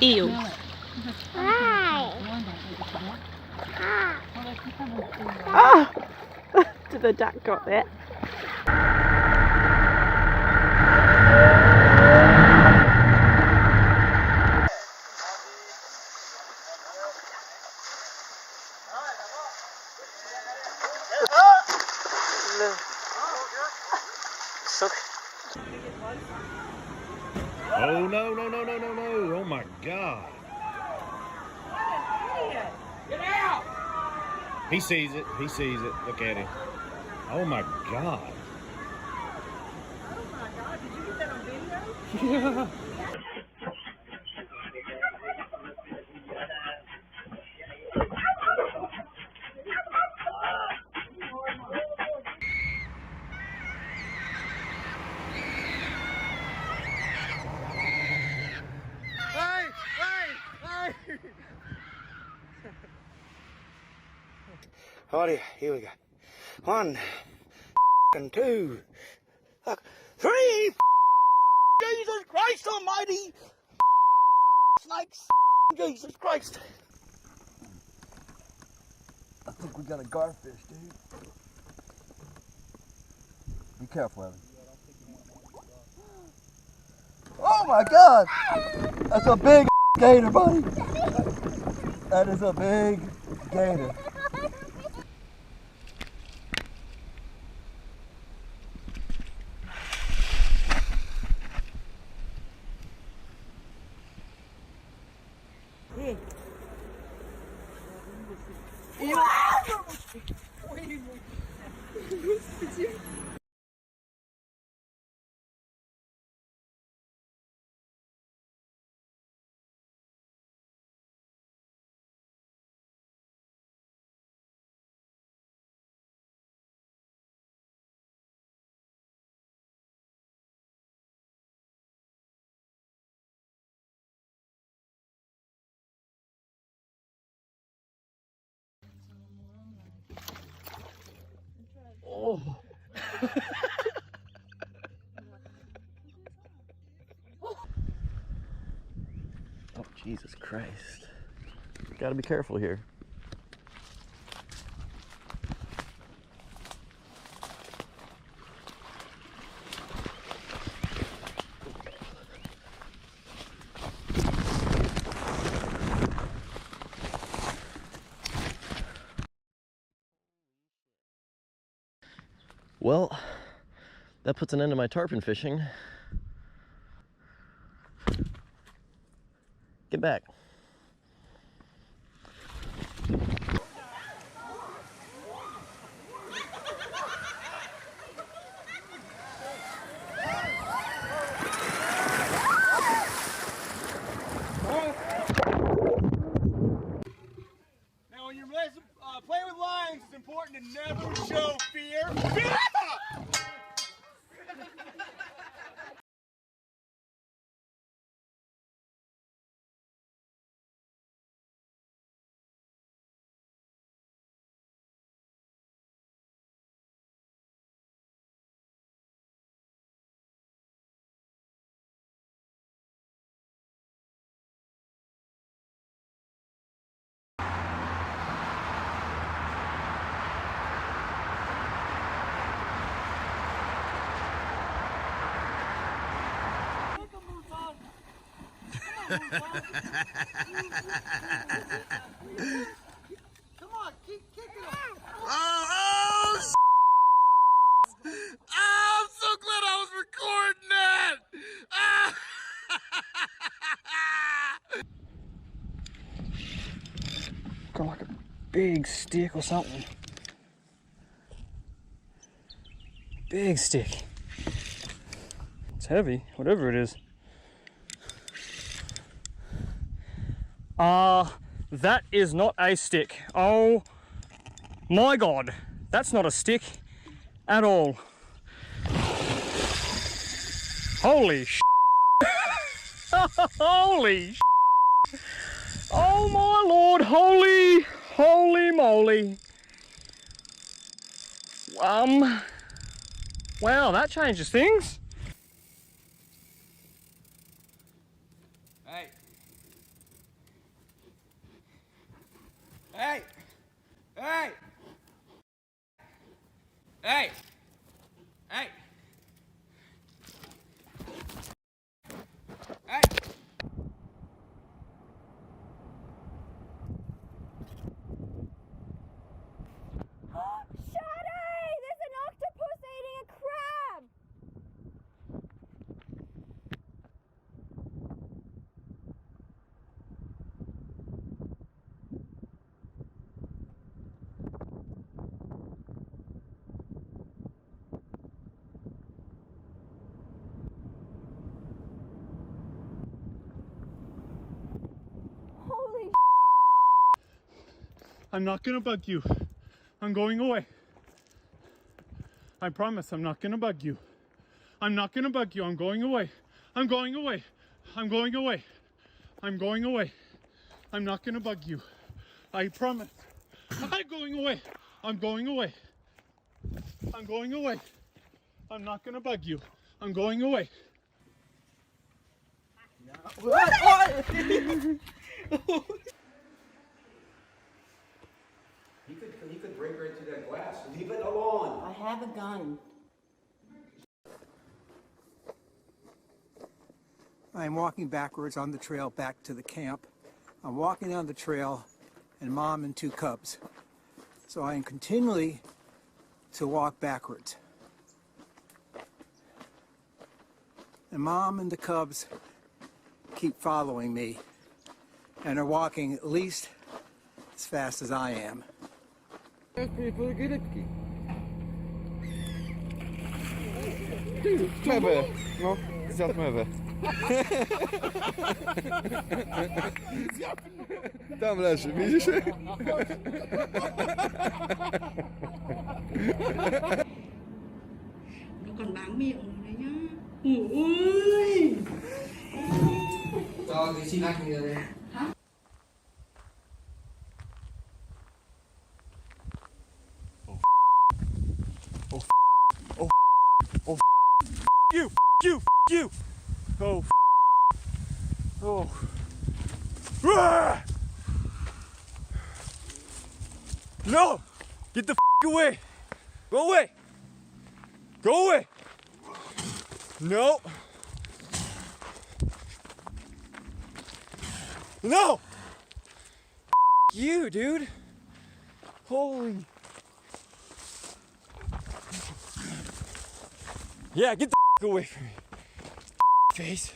Ew. Ah! Did the duck got that? Oh no, no, no, no, no, no. Oh my God. Get out! He sees it. He sees it. Look at him. Oh my God. Oh my God, did you get that on video? Yeah. Alrighty, here we go. 1, and 2, 3. Jesus Christ Almighty! Snakes! Jesus Christ! I think we got a garfish, dude. Be careful, Evan. Oh my God! That's a big gator, buddy. That is a big gator. Oh. Oh, Jesus Christ. Gotta be careful here. Well, that puts an end to my tarpon fishing. Get back. Now, when you're playing with lines, it's important to never show fear. Come on, keep kicking him. Oh, I'm so glad I was recording that. Got like a big stick or something. Big stick. heavy, whatever it is. That is not a stick. Oh my God, that's not a stick at all. Holy sh! Holy sh! Oh my Lord, holy moly. Wow, that changes things. Hey. Hey. Hey. Hey. Hey. Hey. Shadi! There's an octopus eating a crab! Holy I'm not gonna bug you. I'm going away. I promise I'm not gonna bug you. I'm not gonna bug you. I'm going away. I'm going away. I'm going away. I'm going away. I'm not gonna bug you. I promise. I'm going away. I'm going away. I'm going away. I'm not gonna bug you. I'm going away. He could break right through that glass. Leave it alone. I have a gun. I'm walking backwards on the trail back to the camp. I'm walking down the trail and Mom and 2 cubs. So I am continually to walk backwards. And Mom and the cubs keep following me and are walking at least as fast as I am. Mewy, no, zjadł mewy. Tam leży, widzisz? แล้วก่อนล้างมีดออกมาเลยนะโอ้ย Cho thì xin anh You! Oh, oh. Ah! No! Get the away! Go away! Go away! No! No! You, dude! Holy... Yeah, get the away from me. Face.